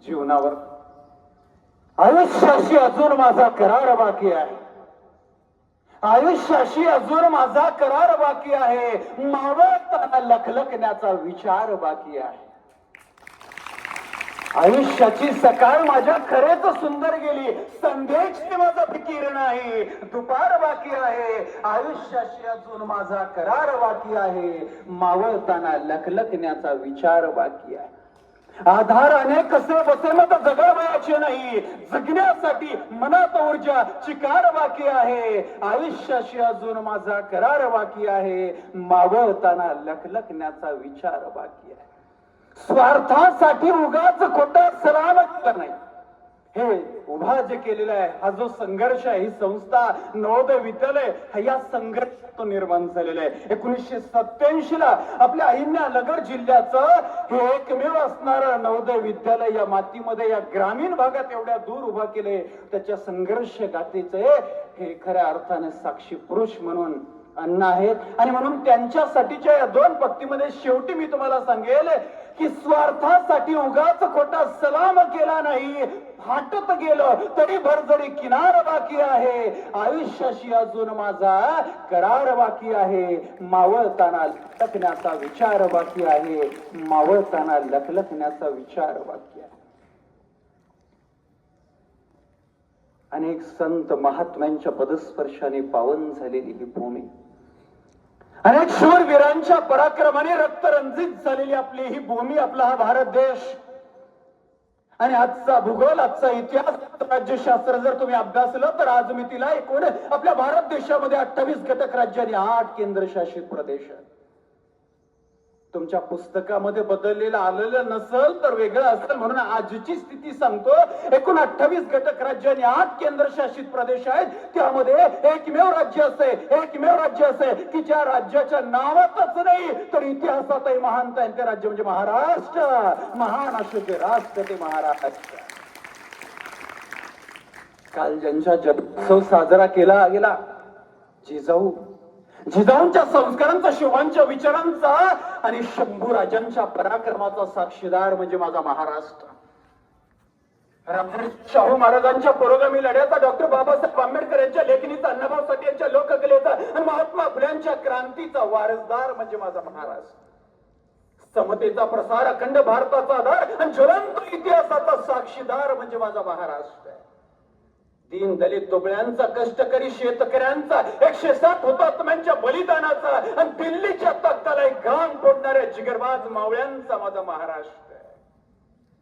जीवनावर आयुष्याशी अजून माझा करार बाकी आहे. आयुष्याशी अजून माझा करार बाकी आहे. मावळताना लखलखण्याचा विचार बाकी आहे. आयुष्याची सकाळ माझ्या खरेच सुंदर गेली. संध्येची माझा फिकीर नाही. दुपार बाकी आहे. आयुष्याशी अजून माझा करार बाकी आहे. मावळताना लखलखण्याचा विचार बाकी आहे. आधाराने कसे बसेल तर जगावयाचे नाही. जगण्यासाठी मनात ऊर्जा चिकार बाकी आहे. आयुष्याशी अजून माझा करार बाकी आहे. मावळताना लखलखण्याचा विचार बाकी आहे. स्वार्थासाठी उगाच खोटा सलाम केला नाही. हे उभा जे केलेला आहे, हा जो संघर्ष आहे, ही संस्था नवोदय विद्यालय या संघर्षातून निर्माण झालेला आहे. 1987 ला आपल्या अहिल्यानगर जिल्ह्याचं हे एकमेव असणारं नवोदय विद्यालय या मातीमध्ये, या ग्रामीण भागात एवढ्या दूर उभा केले. त्याच्या संघर्ष गाथेचे हे खऱ्या अर्थाने साक्षी पुरुष म्हणून अण्णा आहेत. आणि म्हणून त्यांच्यासाठीच्या या दोन पक्तीमध्ये शेवटी मी तुम्हाला सांगेल की स्वार्थासाठी उगाच खोटा सलाम केला नाही. फाटत गेलं तरी भरजरी किनार बाकी आहे. आयुष्याशी अजून माझा करार बाकी आहे. मावळताना लखलखण्याचा विचार बाकी आहे. मावळताना लखलखण्याचा विचार बाकी आहे. अनेक संत महात्म्यांच्या पदस्पर्शाने पावन झालेली ही भूमी, अनेक शूरवीरांच्या पराक्रमाने रक्तरंजित झालेली आपली ही भूमी, आपला हा भारत देश. आणि आजचा भूगोल, आजचा इतिहास, राज्यशास्त्र जर तुम्ही अभ्यासलं तर आज मी तिला एकूण आपल्या भारत देशामध्ये 28 घटक राज्य आणि 8 केंद्रशासित प्रदेश आहेत. तुमच्या पुस्तकामध्ये बदललेलं आलेलं नसेल तर वेगळं असेल, म्हणून आजची स्थिती सांगतो. एकूण 28 घटक राज्य आणि 8 केंद्रशासित प्रदेश आहेत. त्यामध्ये एकमेव राज्य असे की ज्या राज्याच्या नावातच नाही तर इतिहासातही महानता आहे. ते राज्य म्हणजे महाराष्ट्र. महान असे ते राष्ट्र ते महाराष्ट्र. काल ज्यांचा जन्मोत्सव साजरा केला गेला, जिजाऊंच्या संस्कारांचा, शिवांच्या विचारांचा आणि शंभू राजांच्या पराक्रमाचा साक्षीदार म्हणजे माझा महाराष्ट्र. शाहू महाराजांच्या पुरोगामी लढ्याचा, डॉक्टर बाबासाहेब आंबेडकर यांच्या लेखणीचा, अण्णाभाऊ साठे यांच्या लोककलेचा आणि महात्मा फुल्यांच्या क्रांतीचा वारसदार म्हणजे माझा महाराष्ट्र. समतेचा प्रसार, अखंड भारताचा आधार आणि ज्वलंत इतिहासाचा साक्षीदार म्हणजे माझा महाराष्ट्र. दीन दलित दुबळ्यांचा, कष्टकरी शेतकऱ्यांचा, 107 हुतात्म्यांच्या बलिदानाचा आणि दिल्लीच्या तख्ताला एक घाम फोडणाऱ्या जिगरबाज मावळ्यांचा माझा महाराष्ट्र आहे.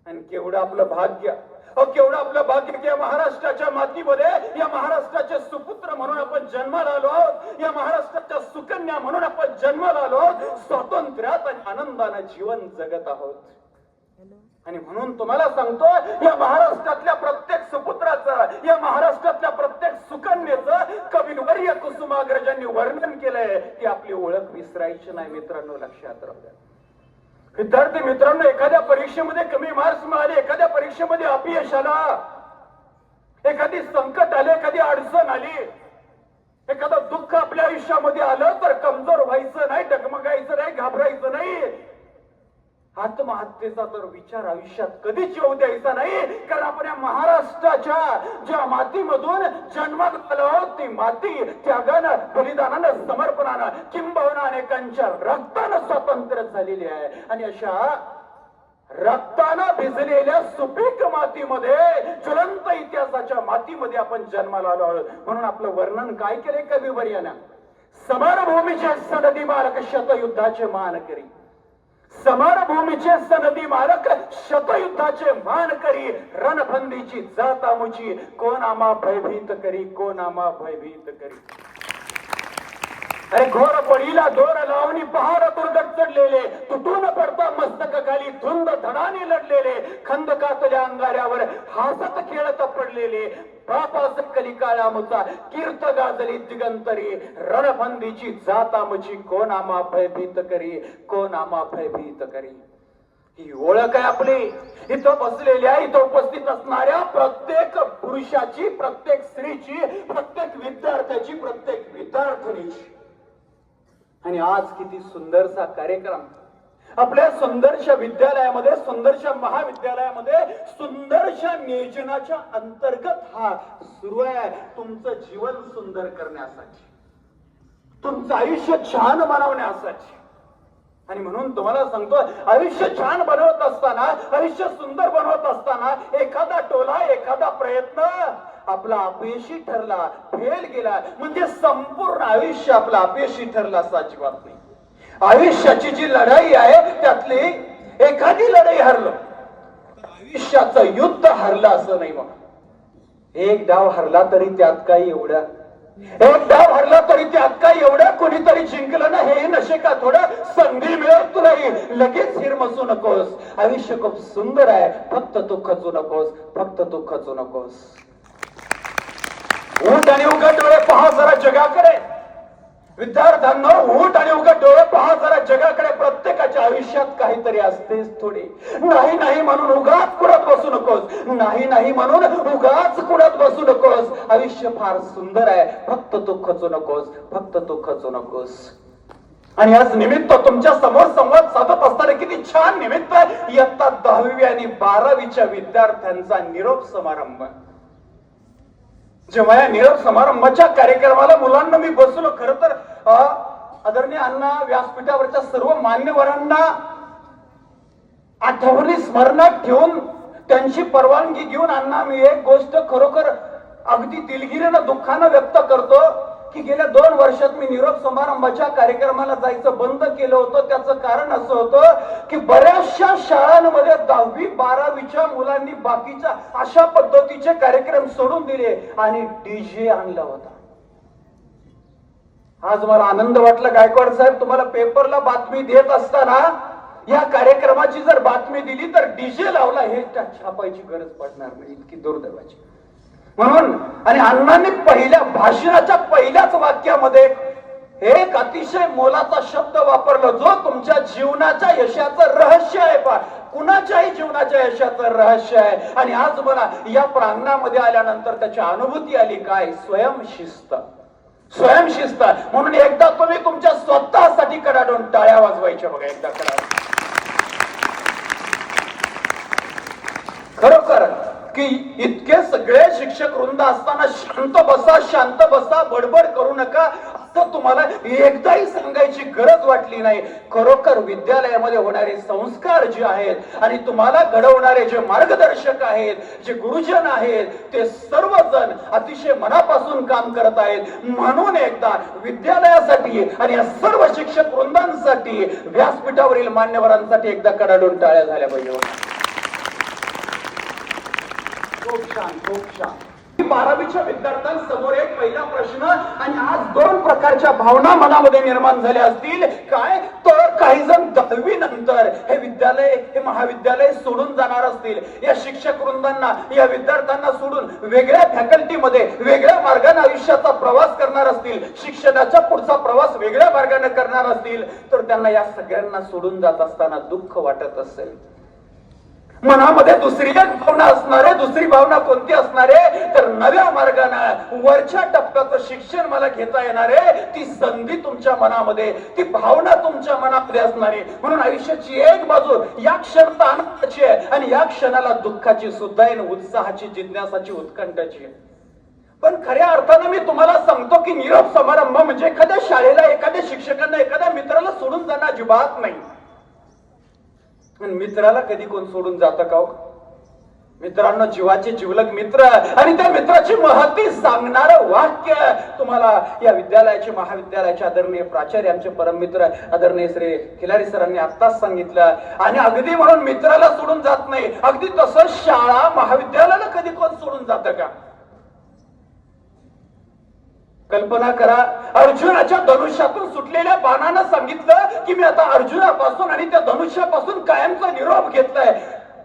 आणि केवढं आपलं भाग्य, केवढं आपलं भाग्य की या महाराष्ट्राच्या मातीमध्ये, या महाराष्ट्राचे सुपुत्र म्हणून आपण जन्माला आलो आहोत. या महाराष्ट्राच्या सुकन्या म्हणून आपण जन्माला आलो आहोत. स्वातंत्र्यात आणि आनंदाने जीवन जगत आहोत. आणि म्हणून तुम्हाला सांगतो, या महाराष्ट्रातल्या प्रत्येक सुपुत्राचं, या महाराष्ट्रातल्या प्रत्येक सुकन्येचं कविवर्य कुसुमाग्रजांनी वर्णन केलंय. की आपली ओळख विसरायची नाही. मित्रांनो, लक्षात राहू द्या. विद्यार्थी मित्रांनो, एखाद्या परीक्षेमध्ये कमी मार्क्स मिळाले, एखाद्या परीक्षेमध्ये अपयश आला, एखादी संकट आले, एखादी अडचण आली, एखादं दुःख आपल्या आयुष्यामध्ये आलं तर कमजोर व्हायचं नाही, डगमगायचं नाही, घाबरायचं नाही. आत्महत्येचा तर विचार आयुष्यात कधीच येऊ द्यायचा नाही. कारण आपण या महाराष्ट्राच्या ज्या मातीमधून जन्मात आलो आहोत, ती माती त्यागानं, बलिदानानं, समर्पणानं, किंबहुना अनेकांच्या रक्तानं स्वतंत्र झालेली आहे. आणि अशा रक्तानं भिजलेल्या सुपीक मातीमध्ये, ज्वलंत इतिहासाच्या मातीमध्ये आपण जन्माला आलो आहोत. म्हणून आपलं वर्णन काय केले कविवर्यानं? समरभूमीचे सनदी मालक, शतयुद्धाचे मानकरी. समरभूमीचे सनदी मालक, शतयुद्धाचे मानकरी. रणफंदीची जात आमुची, कोण आम्हा भयभीत करी, कोण आम्हा भयभीत करी. अरे घोर पडीला दोर लावणी पहाड दुर्गत चढलेले, तुटून पडता मस्तक खाली धुंद धडाने लढलेले, खंदकातल्या अंगाऱ्यावर हासत खेळत पडलेले, बापास कलिकाळामुचा कीर्त गाजली दिगंतरी. रणफंदीची जात आमची, कोण आम्हा भयभीत करी, कोण आम्हा भयभीत करी. ही ओळख आहे आपली. इथं बसलेल्या, इथं उपस्थित असणाऱ्या प्रत्येक पुरुषाची, प्रत्येक स्त्रीची, प्रत्येक विद्यार्थ्याची, प्रत्येक विद्यार्थिनीची. आणि आज किती सुंदरसा कार्यक्रम, आपल्या सुंदरशा विद्यालयामध्ये, सुंदरशा महाविद्यालयामध्ये, सुंदरशा नियोजनाच्या अंतर्गत हा सुरू आहे तुमचं जीवन सुंदर करण्यासाठी, तुमचं आयुष्य छान बनवण्यासाठी. आणि म्हणून तुम्हाला सांगतो, आयुष्य छान बनवत असताना, आयुष्य सुंदर बनवत असताना एखादा टोला, एखादा प्रयत्न आपला अपयशी ठरला, फेल गेला, म्हणजे संपूर्ण आयुष्य आपलं अपयशी ठरलं असं अजिबात नाही. आयुष्याची जी लढाई आहे त्यातली एखादी लढाई हरलो, आयुष्याचं युद्ध हरलं असं नाही. मग एक डाव हरला तरी त्यात काही एवढं, एक डाव हरला तरी त्यात काही एवढं, कोणीतरी जिंकलं ना हे नशे का थोडं, संधी मिळत नाही लगेच हिरमसू नकोस. आयुष्य खूप सुंदर आहे, फक्त तू खचू नकोस, फक्त तू खचू नकोस. ऊट आणि उघड डोळे पहा जरा जगाकडे. विद्यार्थ्यांना ऊट आणि उघड डोळे पहा जरा जगाकडे. प्रत्येकाच्या आयुष्यात काहीतरी असतेच थोडी. नाही नाही म्हणून उगाच कुडत बसू नकोस, नाही नाही म्हणून उगाच कुडत बसू नकोस. आयुष्य फार सुंदर आहे, फक्त तू खचू नकोस, फक्त तू खचू नकोस. आणि आज निमित्त तुमच्या समोर संवाद साधत असताना किती छान निमित्त आहे. इयत्ता 10वी आणि 12वीच्या विद्यार्थ्यांचा निरोप समारंभ. जेव्हा या निरोप समारंभाच्या कार्यक्रमाला मुलांना मी बसलो, खर तर आदरणीय अण्णा, व्यासपीठावरच्या सर्व मान्यवरांना आठवणी स्मरणात ठेवून, त्यांची परवानगी घेऊन अण्णा मी एक गोष्ट खरोखर अगदी दिलगिरीनं, दुःखानं व्यक्त करतो की गेल्या 2 वर्षात मी निरोप समारंभाच्या कार्यक्रमाला जायचं बंद केलं होतं. त्याचं कारण असं होतं की बऱ्याचशा शाळांमध्ये 10वी 12वीच्या मुलांनी बाकीच्या अशा पद्धतीचे कार्यक्रम सोडून दिले आणि डीजे आणला होता. आज मला आनंद वाटला, गायकवाड साहेब तुम्हाला पेपरला बातमी देत असताना या कार्यक्रमाची जर बातमी दिली तर डीजे लावला हे छापायची गरज पडणार नाही, इतकी दुर्दैवाची. म्हणून आणि अण्णांनी पहिल्या भाषणाच्या पहिल्याच वाक्यामध्ये एक अतिशय मोलाचा शब्द वापरला, जो तुमच्या जीवनाच्या यशाचं रहस्य आहे. पहा, कुणाच्याही जीवनाच्या यशाचं रहस्य आहे. आणि आज मला या प्रांगणामध्ये आल्यानंतर त्याची अनुभूती आली, काय स्वयंशिस्त. स्वयंशिस्त म्हणून एकदा तुम्ही तुमच्या स्वतःसाठी कडाडून टाळ्या वाजवायच्या बघा, एकदा करा. खरोखर की इतके सगळे शिक्षक वृंद असताना शांत बसा, शांत बसा, बडबड करू नका असं तुम्हाला एकदाही सांगायची गरज वाटली नाही. खरोखर विद्यालयामध्ये होणारे संस्कार जे आहेत आणि तुम्हाला घडवणारे जे मार्गदर्शक आहेत, जे गुरुजन आहेत, ते सर्वजण अतिशय मनापासून काम करत आहेत. म्हणून एकदा विद्यालयासाठी आणि या सर्व शिक्षक वृंदांसाठी, व्यासपीठावरील मान्यवरांसाठी एकदा कडाडून टाळ्या झाल्या पाहिजे. खूप छान, खूप छान. 12वीच्या विद्यार्थ्यांसमोर एक पहिला प्रश्न आणि आज 2 प्रकारच्या भावना मनामध्ये निर्माण झाल्या असतील. काय तर काही जण 10वी नंतर हे विद्यालय, हे महाविद्यालय सोडून जाणार असतील. या शिक्षक वृंदांना, या विद्यार्थ्यांना सोडून वेगळ्या फॅकल्टीमध्ये वेगळ्या मार्गाने आयुष्याचा प्रवास करणार असतील, शिक्षणाचा पुढचा प्रवास वेगळ्या मार्गाने करणार असतील, तर त्यांना या सगळ्यांना सोडून जात असताना दुःख वाटत असेल. मनामध्ये दुसरी एक भावना असणार आहे. दुसरी भावना कोणती असणार आहे तर नव्या मार्गाने वरच्या टप्प्याचं शिक्षण मला घेता येणार आहे. ती संधी तुमच्या मनामध्ये, ती भावना तुमच्या मनामध्ये असणार आहे. म्हणून आयुष्याची एक बाजू या क्षणात आनंदाची आहे आणि या क्षणाला दुःखाची सुद्धा आहे, उत्साहाची, जिज्ञासाची, उत्कंठाची आहे. पण खऱ्या अर्थानं मी तुम्हाला सांगतो की निरोप समारंभ म्हणजे एखाद्या शाळेला, एखाद्या शिक्षकांना, एखाद्या मित्राला सोडून जाणं अजिबात नाही. मित्राला कधी कोण सोडून जातं का? मित्रांनो, जीवाचे जिवलग मित्र आणि त्या मित्राची महती सांगणारं वाक्य तुम्हाला या विद्यालयाचे, महाविद्यालयाचे आदरणीय प्राचार्य, आमचे परममित्र आदरणीय श्री खिलारी सरांनी आत्ताच सांगितलं. आणि अगदी म्हणून मित्राला सोडून जात नाही, अगदी तसं शाळा, महाविद्यालयाला कधी कोण सोडून जातं का? कल्पना करा, अर्जुनाच्या धनुष्यातून सुटलेल्या बाणानं सांगितलं की मी आता अर्जुनापासून आणि त्या धनुष्यापासून कायमचा निरोप घेतलाय,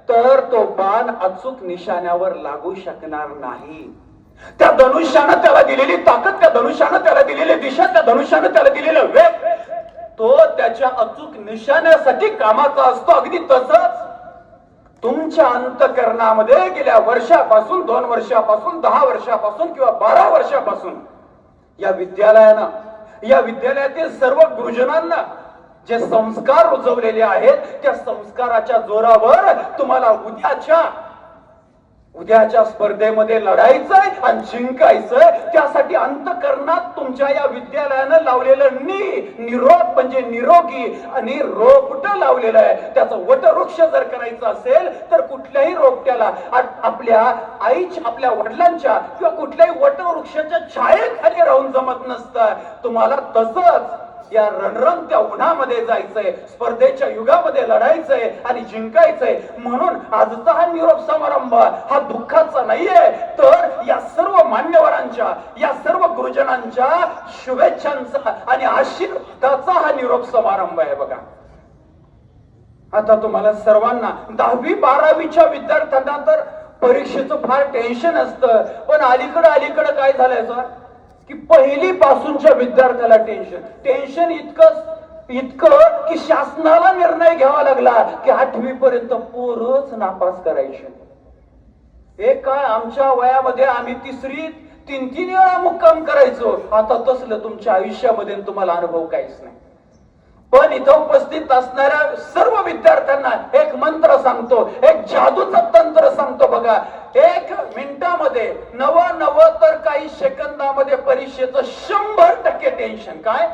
तर तो बाण अचूक निशाण्यावर लागू शकणार नाही. त्या धनुष्यानं त्याला दिलेली ताकद, त्या धनुष्यानं त्याला दिलेली दिशा, त्या धनुष्यानं त्याला दिलेलं वेग, तो त्याच्या अचूक निशाण्यासाठी कामाचा असतो. अगदी तसंच तुमच्या अंतःकरणामध्ये गेल्या वर्षापासून, 2 वर्षापासून, 10 वर्षापासून किंवा 12 वर्षापासून या विद्यालयानं, या विद्यालयातील सर्व गुरुजनांना जे संस्कार रुजवलेले आहेत त्या संस्काराच्या जोरावर तुम्हाला उद्याच्या स्पर्धेमध्ये लढायचंय आणि जिंकायचंय. त्यासाठी अंतःकरणात तुमच्या या विद्यालयानं लावलेलं निरोप म्हणजे निरोगी आणि रोपट लावलेलं आहे. त्याचं वटवृक्ष जर करायचं असेल तर कुठल्याही रोपट्याला आपल्या आईच्या आपल्या वडिलांच्या किंवा कुठल्याही वटवृक्षाच्या छायेखाली राहून जमत नसतं. तुम्हाला तसंच या रणरणत्या उन्हामध्ये जायचंय, स्पर्धेच्या युगामध्ये लढायचंय आणि जिंकायचंय. म्हणून आजचा हा निरोप समारंभ हा दुःखाचा नाहीये, तर या सर्व मान्यवरांच्या, या सर्व गुरुजनांच्या शुभेच्छांचा आणि आशीर्वादाचा हा निरोप समारंभ आहे. बघा, आता तुम्हाला सर्वांना 10वी 12वीच्या विद्यार्थ्यांना तर परीक्षेचं फार टेन्शन असतं, पण अलीकडं काय झालंय सर की पहिली पासूनच्या विद्यार्थ्याला टेन्शन इतकं की शासनाला निर्णय घ्यावा लागला की 8वी पर्यंत पोरच नापास करायचे. हे काय, आमच्या वयामध्ये आम्ही तीन वेळा मुक्काम करायचो. आता तसलं तुमच्या आयुष्यामध्ये तुम्हाला अनुभव काहीच नाही. पण इथं उपस्थित असणाऱ्या सर्व विद्यार्थ्यांना एक मंत्र सांगतो, एक जादूचं तंत्र सांगतो. बघा, 1 मिनिटामध्ये तर काही सेकंदामध्ये परीक्षेचं 100% टेन्शन. काय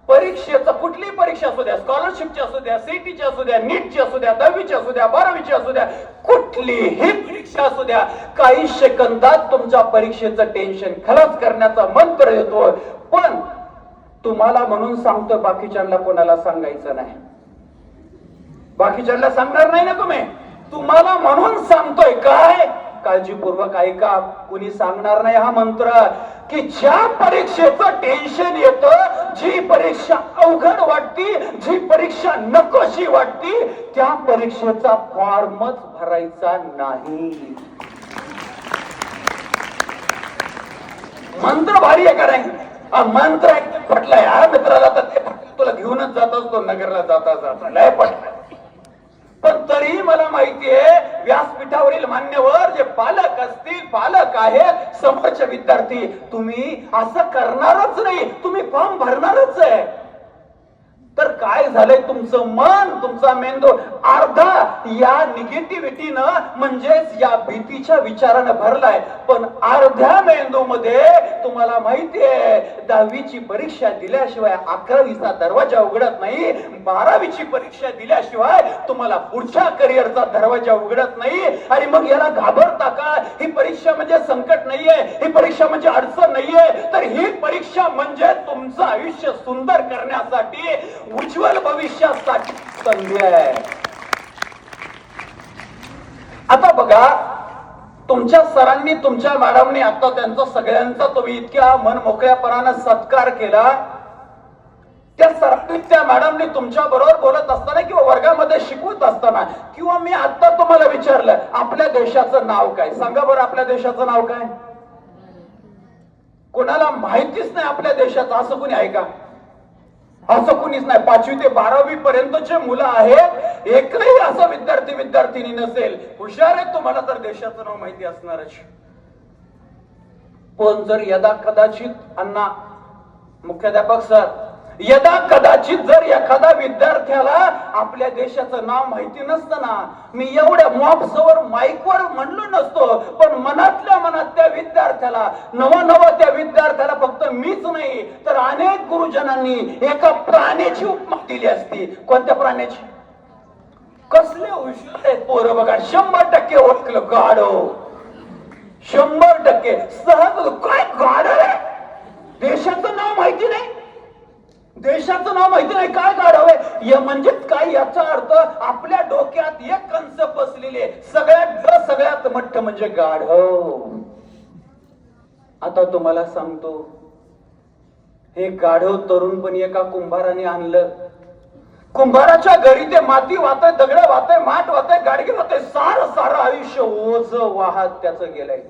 परीक्षेचं, कुठली परीक्षा असू द्या, स्कॉलरशिपची असू द्या, सीईटीची असू द्या, नीटची असू द्या, 10वीची असू द्या, 12वीची असू द्या, कुठलीही परीक्षा असू द्या, काही सेकंदात तुमच्या परीक्षेचं टेन्शन खलास करण्याचा मंत्र येतो. पण तुम्हाला म्हणून सांगतो, बाकीच्यांना कोणाला सांगायचं नाही. बाकीच्यांना सांगणार नाही ना तुम्ही, तुम्हाला म्हणून सांगतोय. काय, काळजीपूर्वक ऐका, कुणी सांगणार नाही हा मंत्र. की ज्या परीक्षेचं टेन्शन येतं, जी परीक्षा अवघड वाटती, जी परीक्षा नकोशी वाटती, त्या परीक्षेचा फॉर्मच भरायचा नाही. मंत्र भारी आहे का नाही? मंत्र पटलाय हा मित्राला, तर ते तुला घेऊनच जात असतो नगरला जाता लय पटलाय. पण तरीही मला माहितीये, व्यासपीठावरील मान्यवर जे पालक असतील, पालक आहेत, समोरचे विद्यार्थी, तुम्ही असं करणारच नाही, तुम्ही फॉर्म भरणारच आहे. तर काय झालंय, तुमचं मन, तुमचा मेंदू अर्धा या निगेटिव्हिटीनं म्हणजेच या भीतीच्या विचारानं भरलाय. पण अर्ध्या मेंदूमध्ये तुम्हाला माहितीये, 10वीची परीक्षा दिल्याशिवाय 11वीचा दरवाजा उघडत नाही, 12वीची परीक्षा दिल्याशिवाय तुम्हाला पुढच्या करिअरचा दरवाजा उघडत नाही. आणि मग याला घाबरता का? ही परीक्षा म्हणजे संकट नाहीये, ही परीक्षा म्हणजे अडचण नाहीये, तर ही परीक्षा म्हणजे तुमचं आयुष्य सुंदर करण्यासाठी, उज्ज्वल भविष्यासाठी संधी आहे. आता बघा, तुमच्या सरांनी, तुमच्या मॅडमनी, आता त्यांचा सगळ्यांचा तुम्ही इतक्या मन मोकळ्यापणानं सत्कार केला. त्या सरांनी, त्या मॅडमनी तुमच्या बरोबर बोलत असताना किंवा वर्गामध्ये शिकवत असताना, किंवा मी आता तुम्हाला विचारलं, आपल्या देशाचं नाव काय? सांगा बरं, आपल्या देशाचं नाव काय? कोणाला माहितीच नाही आपल्या देशाचं, असं कोणी आहे का? असं कुणीच नाही. 5वी ते 12वी पर्यंतचे मुलं आहेत, एकही असं विद्यार्थी नसेल. हुशार आहे, तुम्हाला तर देशाचं नाव माहिती असणारच. पण जर यदा कदाचित, अण्णा मुख्याध्यापक सर, यदा कदाचित जर एखादा विद्यार्थ्याला आपल्या देशाचं नाव माहिती नसतं ना, मी एवढ्या मॉप्सवर माईकवर म्हणलो नसतो, पण मनातल्या मनात त्या विद्यार्थ्याला नवा त्या विद्यार्थ्याला फक्त मीच नाही तर अनेक गुरुजनांनी एका प्राण्याची उपमा दिली असती. कोणत्या प्राण्याची? कसले हुशार आहेत पोरं बघा, 100% ओळखलं. गाढव, 100% सहज. काय गाढव आहे? देशाचं नाव माहिती नाही, देशाचं नाव माहिती नाही, काय गाढव आहे? म्हणजे काय, याचा अर्थ आपल्या डोक्यात एक कन्सेप्ट बसलेली आहे, सगळ्यात मोठं म्हणजे गाढव. आता तुम्हाला सांगतो, हे गाढव तरुण पण एका कुंभाराने आणलं. कुंभाराच्या घरी ते माती वाहतय, दगड वाहतय, माठ वाहतय, गाडगे वाहतय, सारं आयुष्य ओझ वाहत त्याचं गेलंय.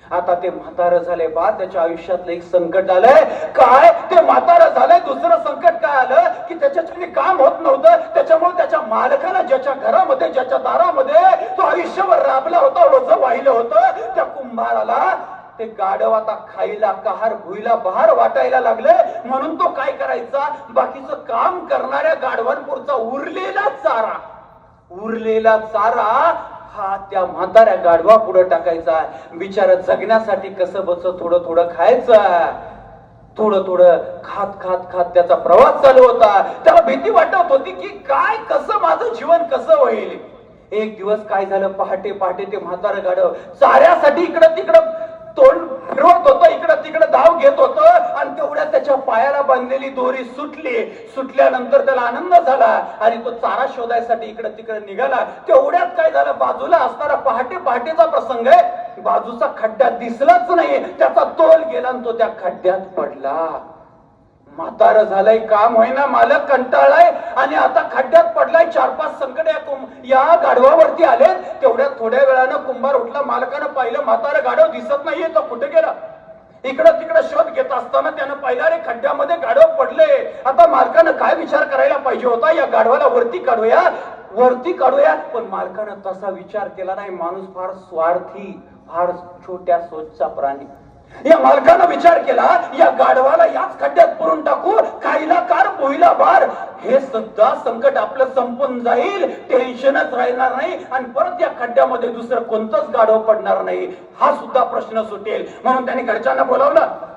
आता ते म्हातारं झाले बा, त्याच्या आयुष्यातलं एक संकट आलंय. काय? ते म्हातारं झालंय. दुसरं संकट काय आलं की त्याच्याने काम होत नव्हतं, त्याच्यामुळे त्याच्या मालकाला, ज्याच्या घरामध्ये, ज्याच्या दारामध्ये तो आयुष्यभर राबला होता, ओझं वाहिलं होतं, त्या कुंभाराला ते गाढव आता खायला कहार भुईला बहार वाटायला लागले. म्हणून तो काय करायचा, बाकीचं काम करणाऱ्या गाढवांपुरचा उरलेला चारा हा त्या म्हाताऱ्या गाढवा पुढे टाकायचा. बिचारा जगण्यासाठी कसं बस थोडं थोडं खायचं. थोडं खात खात खात त्याचा प्रवास चालू होता. त्याला भीती वाटत होती की काय कसं माझं जीवन कसं होईल. एक दिवस काय झालं, पहाटे ते म्हातारं गाढव चाऱ्यासाठी इकडं तिकडं तोंड फिरवत होतं, इकडं तिकडं धाव घेत होतं. आणि तेवढ्यात त्याच्या पायाला बांधलेली दोरी सुटल्यानंतर त्याला आनंद झाला आणि तो चारा शोधायसाठी इकडं तिकडं निघाला. तेवढ्यात काय झालं, बाजूला असणारा पहाटेचा प्रसंग आहे, बाजूचा खड्डा दिसलाच नाही. त्याचा तोल गेला आणि तो त्या खड्ड्यात पडला. म्हातारं झालंय, काम होईना, मालक कंटाळलाय आणि आता खड्ड्यात पडलाय. 4-5 संकट या गाढवावरती आले. तेवढ्या थोड्या वेळानं कुंभार उठला. मालकानं पाहिलं म्हातारं गाढव दिसत नाहीये, तो कुठे गेला. इकडं तिकडं शोध घेत असताना त्यानं पाहिलं, रे खड्ड्यामध्ये गाढव पडले. आता मालकानं काय विचार करायला पाहिजे होता, या गाढवाला वरती काढूया. पण मालकानं तसा विचार केला नाही. माणूस फार स्वार्थी, फार छोट्या सोचचा प्राणी. या मालकानं विचार केला, या गाढवाला याच खड्ड्यात पुरून टाकू, खायला कार भुईला भार. हे सुद्धा संकट आपलं संपून जाईल, टेन्शनच राहणार नाही आणि परत या खड्ड्यामध्ये दुसरं कोणतंच गाढव पडणार नाही. हा सुद्धा प्रश्न सुटेल. म्हणून त्यांनी घरच्यांना बोलावलं.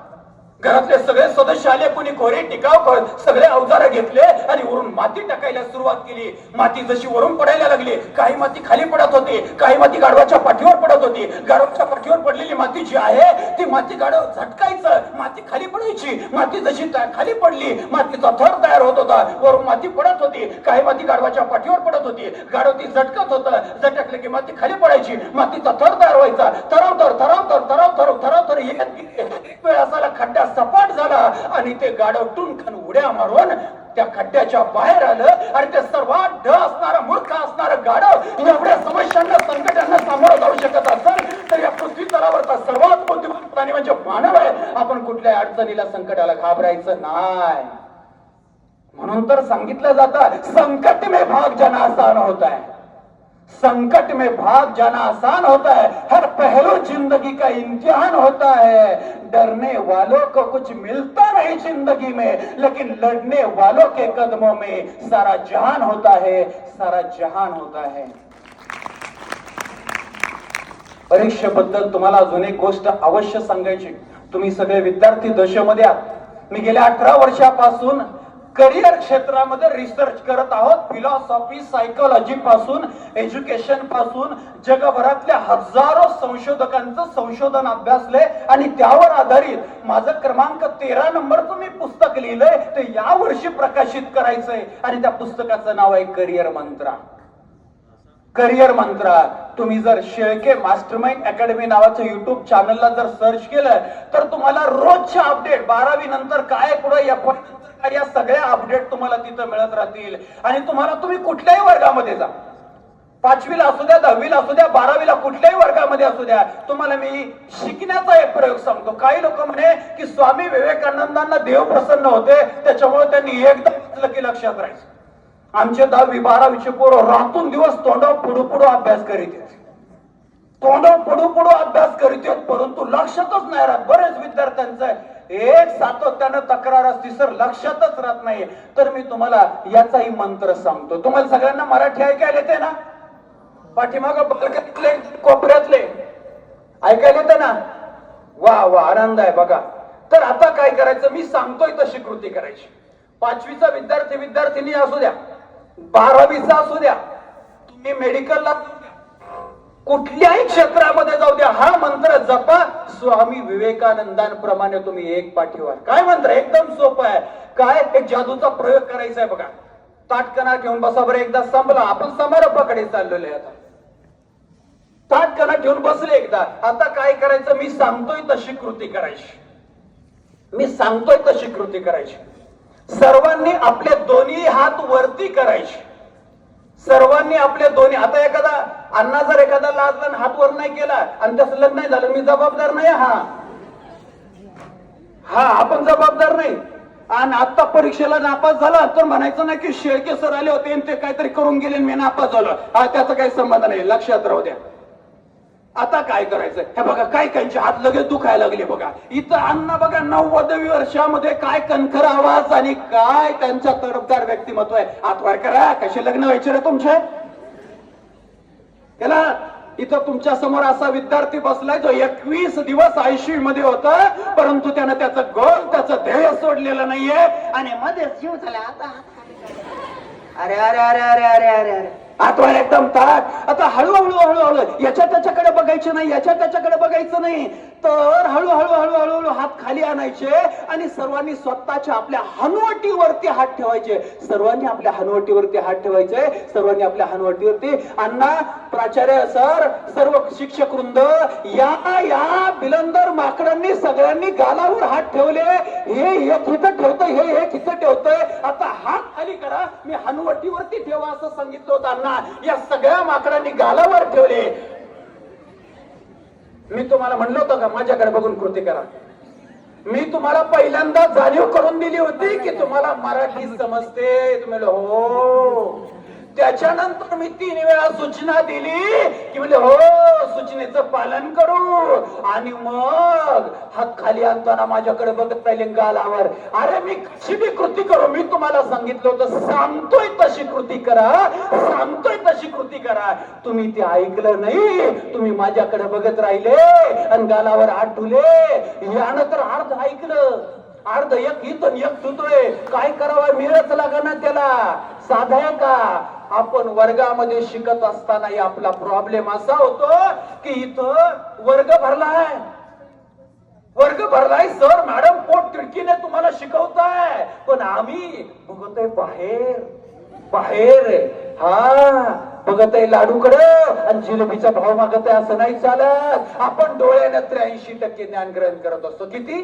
घरातले सगळे सदस्य आले. कोणी खोरे टिकाव सगळे अवजार घेतले आणि वरून माती टाकायला सुरुवात केली. माती जशी वरून पडायला लागली, काही माती खाली पडत होती, काही माती गाढवाच्या पाठीवर पडत होती. गाढवाच्या पाठीवर पडलेली माती जी आहे ती माती गाढव झटकायचं, माती खाली पडायची. माती जशी खाली पडली, मातीचा थर तयार होत होता, वरून माती पडत होती. काही माती गाढवाच्या पाठीवर पडत होती, गाढव ती झटकत होतं. झटकले की माती खाली पडायची, मातीचा थर तयार व्हायचा. थराव एक वेळ असाला खड्डा सपाट झाला आणि ते गाढव टुनखन उड्या मारून त्या खड्ड्याच्या बाहेर आलं. आणि ते सर्वात ढ असणारा, मूर्ख असणारं गाढव एवढ्या समस्यांना, संकटांना सामोरं जाऊ शकत असेल तर या पृथ्वी तलावरचा सर्वात बुद्धिमान प्राणी म्हणजे मानव आहे. आपण कुठल्याही अडचणीला, संकटाला घाबरायचं नाही. म्हणून तर सांगितलं जातं, संकट में भाग जाना आसान होता है. संकट में भाग जाना आसान होता है, हर पहलू जिंदगी का इम्तिहान होता है. डरने वालों को कुछ मिलता नहीं जिंदगी में, लेकिन लड़ने वालों के कदमों में सारा जहान होता है, सारा जहान होता है. परीक्षेबद्दल तुम्हाला अजून एक गोष्ट अवश्य सांगायची. तुम्ही सगळे विद्यार्थी दशेमध्ये आहात. मी गेल्या 18 वर्षापासून करिअर क्षेत्रामध्ये रिसर्च करत आहोत. फिलॉसॉफी, सायकोलॉजी पासून, एज्युकेशन पासून जगभरातल्या हजारो संशोधकांचं संशोधन अभ्यासले आणि त्यावर आधारित माझं क्रमांक 13 नंबरचं मी पुस्तक लिहिलंय. ते या वर्षी प्रकाशित करायचंय आणि त्या पुस्तकाचं नाव आहे करिअर मंत्रा. करिअर मंत्रा. तुम्ही जर शेळके मास्टरमाइंड अकॅडमी नावाचं युट्यूब चॅनलला जर सर्च केलं तर तुम्हाला रोजच्या अपडेट, 12वी नंतर काय, पुढे या सगळ्या अपडेट तुम्हाला तिथं मिळत राहतील. आणि तुम्ही कुठल्याही वर्गामध्ये जा, 5वीला असू द्या, 10वीला असू द्या, 12वीला कुठल्याही वर्गामध्ये असू द्या, तुम्हाला मी शिकण्याचा एक प्रयोग सांगतो. काही लोक म्हणे की स्वामी विवेकानंदांना देव प्रसन्न होते, त्याच्यामुळे त्यांनी एकदा वाचलं की लक्षात राहायचं. आमचे 10वी 12वीचे पोरं रातून दिवस तोंडावर पुढू अभ्यास करीत आहेत, अभ्यास करीत आहेत, परंतु लक्षातच नाही राहत. बरेच विद्यार्थ्यांचं एक सातत्यानं तक्रार असते, सर लक्षातच राहत नाही. तर मी तुम्हाला याचाही मंत्र सांगतो. तुम्हाला सगळ्यांना मराठी ऐकायला येते ना? पाठीमागं बालकातले, कोपऱ्यातले ऐकायला येते ना? वा वा, आनंद आहे बघा. तर आता काय करायचं, मी सांगतोय तशी कृती करायची. 5वीचा विद्यार्थी विद्यार्थिनी असू द्या, 12वीचा असू द्या, तुम्ही मेडिकलला कुठल्याही क्षेत्रामध्ये जाऊ द्या, हा मंत्र जपा. स्वामी विवेकानंदांप्रमाणे तुम्ही एक पाठीवर. काय मंत्र? एकदम सोपं आहे. काय, एक जादूचा प्रयोग करायचा आहे बघा. ताटकणा घेऊन बसा बरं. एकदा संपला, आपण समारोपाकडे चाललेलो आहे. आता ताटकणा घेऊन बसले एकदा. आता काय करायचं, मी सांगतोय तशी कृती करायची. सर्वांनी आपले दोन्ही हात वरती करायचे. सर्वांनी आपले दोन्ही. आता एखादा अण्णा जर एखादा लाजला हात वर नाही केला आणि त्याचं लग्न नाही झालं, मी जबाबदार नाही. हा आपण जबाबदार नाही. आणि आता परीक्षेला नापास झाला तर म्हणायचं नाही की शेळके सर आले होते आणि ते काहीतरी करून गेले मी नापास झालो. हा, त्याचा काही संबंध नाही. लक्षात राहू द्या. आता काय करायचं हे बघा, काय कायचे हात लगेच दुखायला लागले बघा. इथं अण्णा बघा 90व्या वर्षामध्ये काय कणखर आवाज आणि काय त्यांचा तडफदार व्यक्तिमत्व आहे. हातवार करा, कसे लग्न व्हायचे रे तुमचे? त्याला इथं तुमच्या समोर असा विद्यार्थी बसलाय जो 21 दिवस ICU मध्ये होता, परंतु त्यानं त्याचं गोल, त्याचं ध्येय सोडलेलं नाहीये आणि मध्ये जीव झाला. आता अरे अरे अरे अरे अरे अरे अरे आठवण एकदम ताट. आता हळूहळू हळूहळू याच्या त्याच्याकडे बघायचं नाही, याच्या त्याच्याकडे बघायचं नाही, तर हळूहळू हळूहळू हात खाली आणायचे आणि सर्वांनी स्वतःच्या आपल्या हनवटीवरती हात ठेवायचे. सर्वांनी आपल्या हनवटीवरती हात ठेवायचे. सर्वांनी आपल्या हनवटीवरती. अण्णा, प्राचार्य सर, सर्व शिक्षक वृंद, या बिलंदर माकडांनी सगळ्यांनी गालावर हात ठेवले. हे एक इथं ठेवतंय, हे एक इथं ठेवतंय. आता हात खाली करा, मी हनवटीवरती ठेवा असं सांगितलं होतं अण्णा. या सगळ्या माकडांनी गालावर ठेवले. मी तुम्हाला म्हणलं होतं का माझ्याकडे बघून कृती करा? मी तुम्हाला पहिल्यांदा जाणीव करून दिली होती की तुम्हाला मराठी समजते. तुम्ही हो. त्याच्यानंतर मी 3 वेळा सूचना दिली की म्हणजे हो, सूचनेचं पालन करू. आणि मग हात खाली आणताना माझ्याकडे बघत राहिले गालावर. अरे मी कशी बी कृती करू? मी तुम्हाला सांगितलं होतं, सांगतोय तशी कृती करा, सांगतोय तशी कृती करा. तुम्ही ते ऐकलं नाही. तुम्ही माझ्याकडे बघत राहिले आणि गालावर हात ठेवले. यानं तर अर्ध ऐकलं, अर्ध एक इथून एक सुतोय. काय करावं मिळत लागना त्याला. साधा आहे का? आपण वर्गामध्ये शिकत असतानाही आपला प्रॉब्लेम असा होतो की इथं वर्ग भरलाय, वर्ग भरलाय, सर मॅडम पोट तिडकीने तुम्हाला शिकवताय, पण आम्ही बघतोय बाहेर, बाहेर. हा, बघतोय लाडूकडे आणि जिलेबीचा भाव मागत आहे. असं नाही चालत. आपण डोळ्याने 83% ज्ञान ग्रहण करत असतो. किती?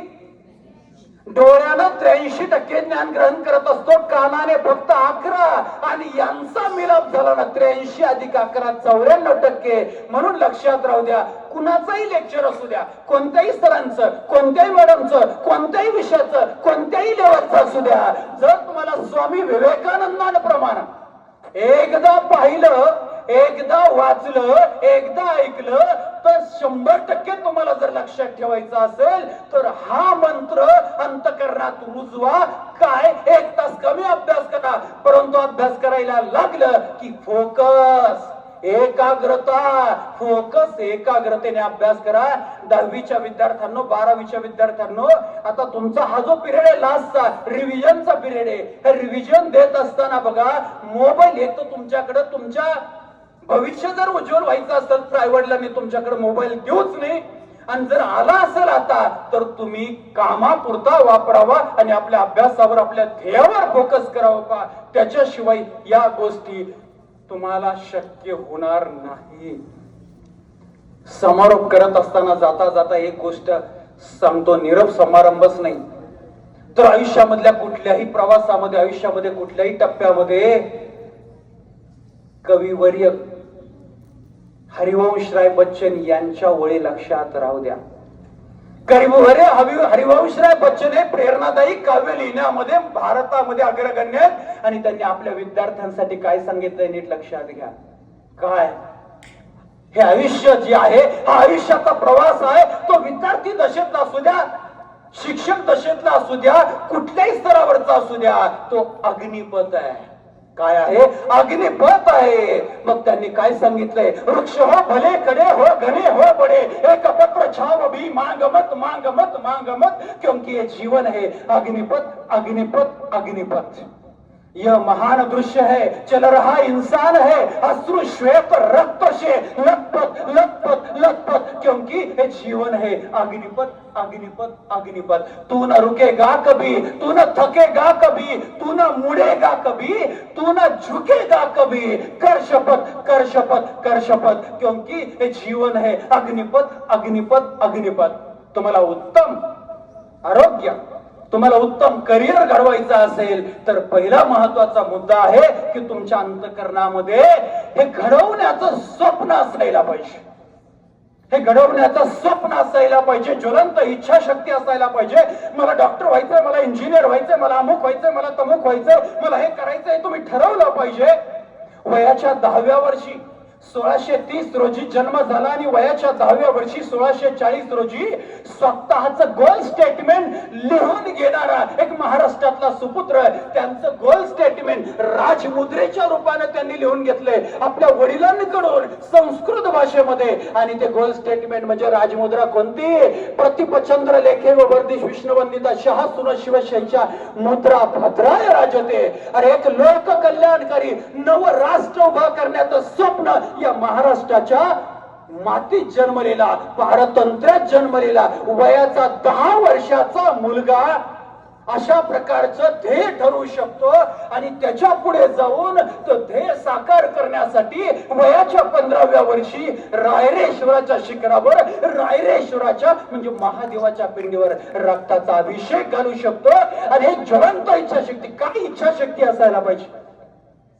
डोळ्यानं 83% ज्ञान ग्रहण करत असतो, कानाने फक्त 11. आणि यांचा मिलाप झाला ना 83 अधिक 11 94%. म्हणून लक्षात राहू द्या, कुणाचाही लेक्चर असू द्या, कोणत्याही सरांचं, कोणत्याही मॅडमचं, कोणत्याही विषयाचं, कोणत्याही लेवलचं असू द्या, जर तुम्हाला स्वामी विवेकानंदांप्रमाणे एकदा पाहिलं, एकदा वाचलं, एकदा ऐकलं, तर 100% तुम्हाला जर लक्षात ठेवायचं असेल तर हा मंत्र अंतःकरणात रुजवा. काय 1 तास कमी अभ्यास करा, परंतु अभ्यास करायला लागलं की फोकस, एकाग्रता, फोकस, एकाग्रतेने अभ्यास करा. 10वीच्या विद्यार्थ्यांनो, 12वीच्या विद्यार्थ्यांनो, आता तुमचा हा जो पिरियड आहे लास्टचा, रिव्हिजनचा पिरियड आहे. हे रिव्हिजन देत असताना बघा, मोबाईल एक तर तुमच्याकडे, तुमच्या भविष्य जर उज्ज्वल व्हायचं असेल तर आईवडिलांनी तुमच्याकडे मोबाईल देऊच नाही. आणि जर आला असेल आता तर तुम्ही कामापुरता वापरावा आणि आपल्या अभ्यासावर, आपल्या ध्येयावर फोकस करावा का. त्याच्याशिवाय या गोष्टी तुम्हाला शक्य होणार नाही. समारोप करत असताना जाता जाता एक गोष्ट सांगतो, निरोप समारंभच नाही तर आयुष्यामधल्या कुठल्याही प्रवासामध्ये, आयुष्यामध्ये कुठल्याही टप्प्यामध्ये कविवर्य हरिवंशराय बच्चन यांच्या ओळी लक्षात राहू द्या. कविवर्य हरिवंशराय बच्चन हे प्रेरणादायी काव्य लिहिण्यामध्ये भारतामध्ये अग्रगण्य आहेत. आणि त्यांनी आपल्या विद्यार्थ्यांसाठी काय सांगितलंय नीट लक्षात घ्या. काय? हे आयुष्य जे आहे, हा आयुष्याचा प्रवास आहे. तो विद्यार्थी दशेतला असू द्या, शिक्षक दशेतला असू द्या, कुठल्याही स्तरावरचा असू द्या, तो अग्निपथ आहे. काय आहे? अग्निपथ आहे. मग त्यांनी काय सांगितलंय? वृक्ष हो भले खडे हो, घने हो बडे, एक पत्र छाव भी मांग मत, मांग मत, मांग मत, क्योंकि ये जीवन है अग्निपथ, अग्निपथ, अग्निपथ. यह महान दृश्य है, चल रहा इंसान है, अश्रु श्वेत रक्त से लथपथ लथपथ लथपथ, क्योंकि ये जीवन है अग्निपथ, अग्निपथ, अग्निपथ. तू न रुकेगा कभी, तू न थकेगा कभी, तू न मुड़ेगा कभी, तू न झुकेगा कभी. कर शपथ, कर शपथ, कर शपथ, क्योंकि ये जीवन है अग्निपथ, अग्निपथ, अग्निपथ. तुम्हाला उत्तम आरोग्य, तुम्हाला उत्तम करिअर घडवायचं असेल तर पहिला महत्वाचा मुद्दा आहे की तुमच्या अंतःकरणामध्ये हे घडवण्याचं स्वप्न असायला पाहिजे. हे घडवण्याचं स्वप्न असायला पाहिजे, ज्वलंत इच्छाशक्ती असायला पाहिजे. मला डॉक्टर व्हायचंय, मला इंजिनियर व्हायचंय, मला अमुक व्हायचंय, मला तमुक व्हायचंय, मला हे करायचंय, तुम्ही ठरवलं पाहिजे. वयाच्या 10व्या वर्षी 1630 रोजी जन्म झाला आणि वयाच्या 10व्या वर्षी 1640 रोजी स्वतःचं गोल स्टेटमेंट लिहून घेणारा एक महाराष्ट्रातला सुपुत्र, त्यांचं गोल स्टेटमेंट राजमुद्रेच्या रूपाने त्यांनी लिहून घेतलंय आपल्या वडिलांकडून संस्कृत भाषेमध्ये. आणि ते गोल स्टेटमेंट म्हणजे राजमुद्रा कोणती? प्रतिपचंद्र लेखे व वर्दिश विष्णुवंदिता शहा सुर शिवशयच्या मुद्रा भद्राय राजते. अरे एक लोक कल्याणकारी नव राष्ट्र उभा करण्याचं स्वप्न या महाराष्ट्राच्या मातीत जन्मलेला, पारतंत्र्यात जन्मलेला वयाचा 10 वर्षाचा मुलगा अशा प्रकारचं ध्येय ठरवू शकतो. आणि त्याच्या पुढे जाऊन तो ध्येय साकार करण्यासाठी वयाच्या 15व्या वर्षी रायरेश्वराच्या शिखरावर, रायरेश्वराच्या म्हणजे महादेवाच्या पिंडीवर रक्ताचा अभिषेक घालू शकतो. आणि एक ज्वलंत इच्छाशक्ती, काय इच्छाशक्ती असायला पाहिजे.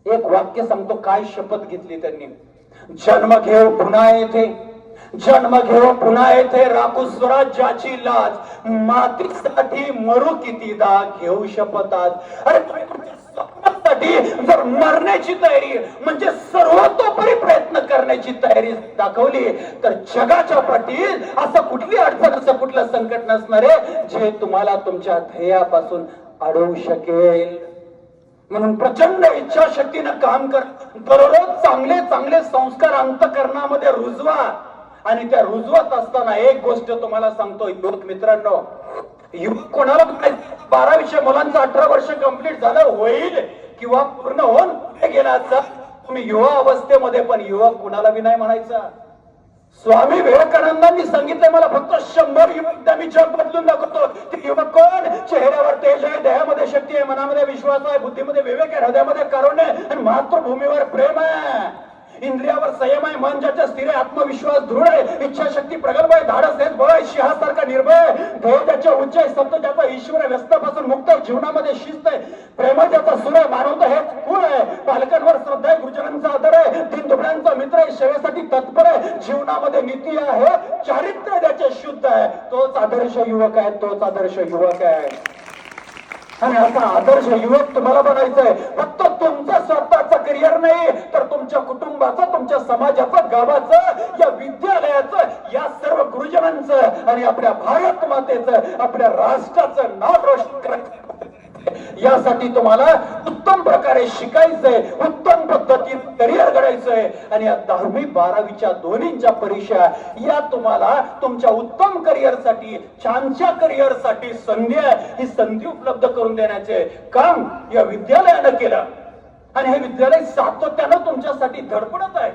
एक वाक्य सांगतो, काय शपथ घेतली त्यांनी. जन्म घेऊ पुन्हा येथे, जन्म घेऊ पुन्हा येथे राखू स्वराज्याची लाज, मातीसाठी मरू कितीदा घेऊ शपथ आज. अरे स्वप्नासाठी जर मरण्याची तयारी म्हणजे सर्वतोपरी प्रयत्न करण्याची तयारी दाखवली तर जगाच्या पाठीत असं कुठली अडचण, असं कुठलं संकट नसणारे जे तुम्हाला तुमच्या ध्येयापासून अडवू शकेल. म्हणून प्रचंड इच्छाशक्तीनं काम कर. दररोज चांगले चांगले संस्कार अंतःकरणामध्ये रुजवा. आणि त्या रुजवत असताना एक गोष्ट तुम्हाला सांगतो युवक मित्रांनो, युवक कोणाला 12वीच्या मुलांचं 18 वर्ष कंप्लीट झालं होईल किंवा पूर्ण होऊन गेला, तुम्ही युवा अवस्थेमध्ये पण युवक कुणाला बी नाही म्हणायचा. स्वामी विवेकानंदांनी सांगितलं, मला फक्त 100 युवक द्या, मी जग बदलून दाखवतो. ते युवक कोण? चेहऱ्यावर तेज आहे, देहामध्ये शक्ती आहे, मनामध्ये विश्वास आहे, बुद्धीमध्ये विवेक आहे, हृदयामध्ये कारुण्य आहे आणि मातृभूमीवर प्रेम आहे, इंद्रियावर संयम आहे, मन ज्याच्या स्थिर आहे, आत्मविश्वास दृढ आहे, इच्छाशक्ती प्रगल्भ आहे, धाडस आहे, बळ आहे, सिंहासारखा निर्भय, ध्येय ज्याच्या उच्च आहे, सत्य ज्याचा ईश्वर आहे, व्यसनापासून मुक्त आहे, जीवनामध्ये शिस्त आहे, प्रेम ज्याचा सुर आहे, मानवता हेच गुण आहे, पालकांवर श्रद्धा आहे, गुरुजनांचा आदर आहे, तीन दुबळ्यांचा मित्र आहे, सेवेसाठी तत्पर आहे, जीवनामध्ये नीती आहे, चारित्र्य ज्याचे शुद्ध आहे, तोच आदर्श युवक आहे, तोच आदर्श युवक आहे. आणि असा आदर्श युवक तुम्हाला बनायचंय. फक्त तुमचं स्वतःचं करिअर नाही तर तुमच्या कुटुंबाचं, तुमच्या समाजाचं, गावाचं, या विद्यालयाचं, या सर्व गुरुजनांचं आणि आपल्या भारत मातेचं, आपल्या राष्ट्राचं नाव रोशन करायचं. यासाठी तुम्हाला उत्तम प्रकारे शिकायचंय, उत्तम पद्धतीत करिअर घडायचंय. आणि या 10वी 12वीच्या दोन्हीच्या परीक्षा या तुम्हाला तुमच्या उत्तम करिअरसाठी, छानच्या करिअरसाठी संधी आहे. ही संधी उपलब्ध करून देण्याचे काम या विद्यालयानं केलं. आणि हे विद्यालय सातत्यानं तुमच्यासाठी धडपडत आहे.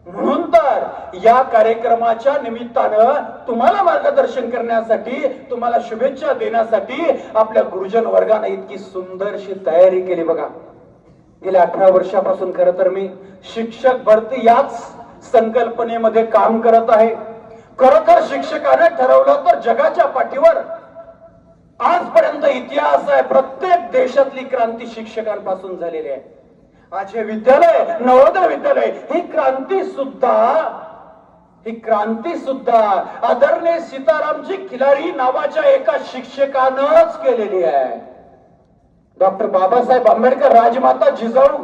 म्हणून तर या कार्यक्रमाच्या निमित्तानं तुम्हाला मार्गदर्शन करण्यासाठी, तुम्हाला शुभेच्छा देण्यासाठी आपल्या गुरुजन वर्गाने इतकी सुंदरशी तयारी केली. बघा, गेल्या 18 वर्षापासून खरं तर मी शिक्षक भरती याच संकल्पनेमध्ये काम करत आहे. खरोखर शिक्षकाने ठरवलं तर जगाच्या पाठीवर आजपर्यंत इतिहास आहे. प्रत्येक देशातली क्रांती शिक्षकांपासून झालेली आहे. आज हे विद्यालय, नवोदय विद्यालय, ही क्रांती सुद्धा आदरणीय सीतारामजी खिलारी नावाच्या एका शिक्षकानंच केलेली आहे. डॉक्टर बाबासाहेब आंबेडकर, राजमाता जिजाऊ,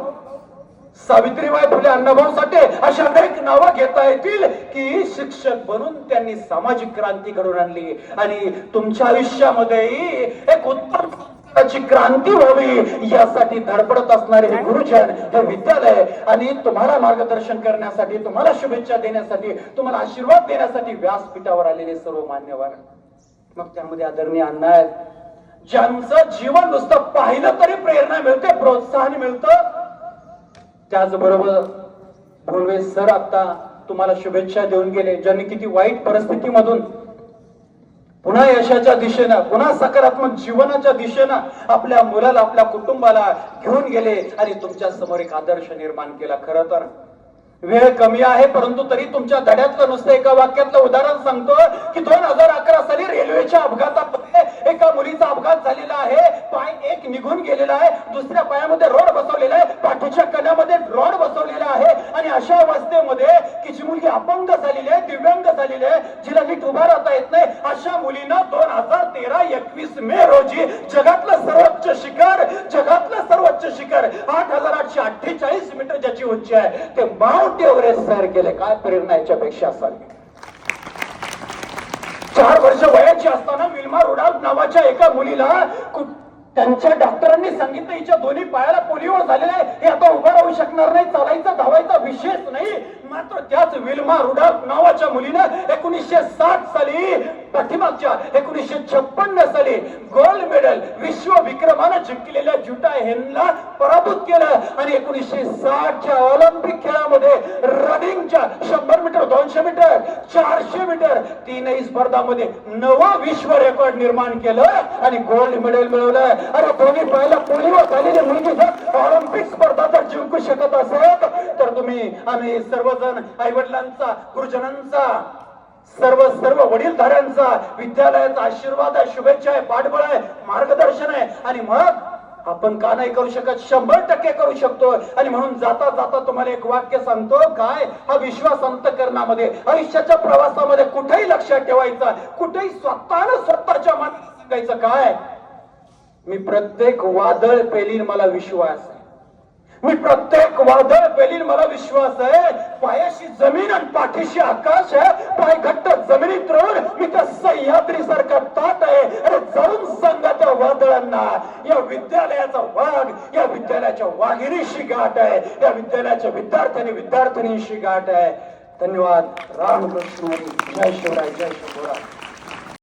सावित्रीबाई फुले, अण्णाभाऊ साठे अशा अनेक नावं घेता येतील की शिक्षक बनून त्यांनी सामाजिक क्रांती घडवून आणली. आणि तुमच्या आयुष्यामध्येही एक उत्तम क्रांती व्हावी यासाठी धडपडत असणारे हे गुरुजन, हे विद्यालय आणि तुम्हाला मार्गदर्शन करण्यासाठी, तुम्हाला शुभेच्छा देण्यासाठी, तुम्हाला आशीर्वाद देण्यासाठी व्यासपीठावर आलेले सर्व मान्यवर. मग त्यामध्ये आदरणीय अण्णा आहेत, ज्यांचं जीवन नुसतं पाहिलं तरी प्रेरणा मिळते, प्रोत्साहन मिळतं. त्याचबरोबर भोलवे सर आता तुम्हाला शुभेच्छा देऊन गेले, ज्यांनी किती वाईट परिस्थितीमधून पुन्हा यशाच्या दिशेनं, पुन्हा सकारात्मक जीवनाच्या दिशेनं आपल्या मुलाला, आपल्या कुटुंबाला घेऊन गेले आणि तुमच्या समोर एक आदर्श निर्माण केला. खरं तर वेळ कमी आहे, परंतु तरी तुमच्या धड्यातलं नुसतं एका वाक्यातलं उदाहरण सांगतो की 2011 साली रेल्वेच्या अपघातामध्ये एका मुलीचा अपघात झालेला आहे, पाय एक निघून गेलेला आहे, दुसऱ्या पायामध्ये रॉड बसवलेला आहे, पाठीच्या कण्यामध्ये रॉड बसवलेला आहे. आणि अशा अवस्थेमध्ये की जी मुलगी अपंग झालेली आहे, दिव्यांग झालेली आहे, जिला नीट उभा राहता येत नाही, अशा मुलींना 2013-21 मे रोजी जगातलं सर्वोच्च शिखर 8,848 मीटर ज्याची उंची आहे ते माउंट एव्हरेस्ट सर केले. काय प्रेरणा याच्यापेक्षा असावी. 4 वर्ष वयाची असताना विल्मा रुडॉल्फ नावाच्या एका मुलीला त्यांच्या डॉक्टरांनी सांगितलं हिच्या दोन्ही पायाला पोलिओ झालेला आहे, हे आता उभा राहू शकणार नाही, चालायचा धावायचा विशेष नाही. मात्र त्याच विल्मा रुडॉल्फ नावाच्या मुलीनं 1960 साली, पाठीमागच्या 1956 साली गोल्ड मेडल विश्व विक्रमानं जिंकलेल्या जुटा हेनला पराभूत केलं. आणि 1960च्या ऑलिम्पिक खेळामध्ये रनिंगच्या 100 मीटर, 200 मीटर, 400 मीटर तीनही स्पर्धामध्ये नवं विश्व रेकॉर्ड निर्माण केलं आणि गोल्ड मेडल मिळवलं. अरे दोन्ही पायाला पोलिओ झालेली मुलगी जर ऑलिम्पिक स्पर्धा जर जिंकू शकत असेल तर तुम्ही आम्ही सर्वजण आई वडिलांचा, गुरुजनांचा, सर्व वडीलधाऱ्यांचा, विद्यालयाचा आशीर्वाद आहे, शुभेच्छा आहे, पाठबळ आहे, मार्गदर्शन आहे. आणि मग आपण का नाही करू शकत? 100% करू शकतो. आणि म्हणून जाता जाता तुम्हाला एक वाक्य सांगतो. काय? हा विश्वास अंतःकरणामध्ये, आयुष्याच्या प्रवासामध्ये कुठेही लक्षात ठेवायचा, कुठेही स्वतःच्या मनात सांगायचं. काय? मी प्रत्येक वादळ पेलीन, मला विश्वास आहे. मी प्रत्येक वादळ पेलीन, मला विश्वास आहे. पायाशी जमीन आणि पाठीशी आकाश आहे. पाय घट्ट जमिनीत रोड, मी त्या सह्याद्री सारखा ताट आहे. अरे जाऊन सांगा त्या वादळांना, या विद्यालयाचा वाघ या विद्यालयाच्या वाघिणीशी गाठ आहे, या विद्यालयाच्या विद्यार्थ्यांनीशी गाठ आहे. धन्यवाद. रामकृष्ण. जय शिवराय. जय शिवराय.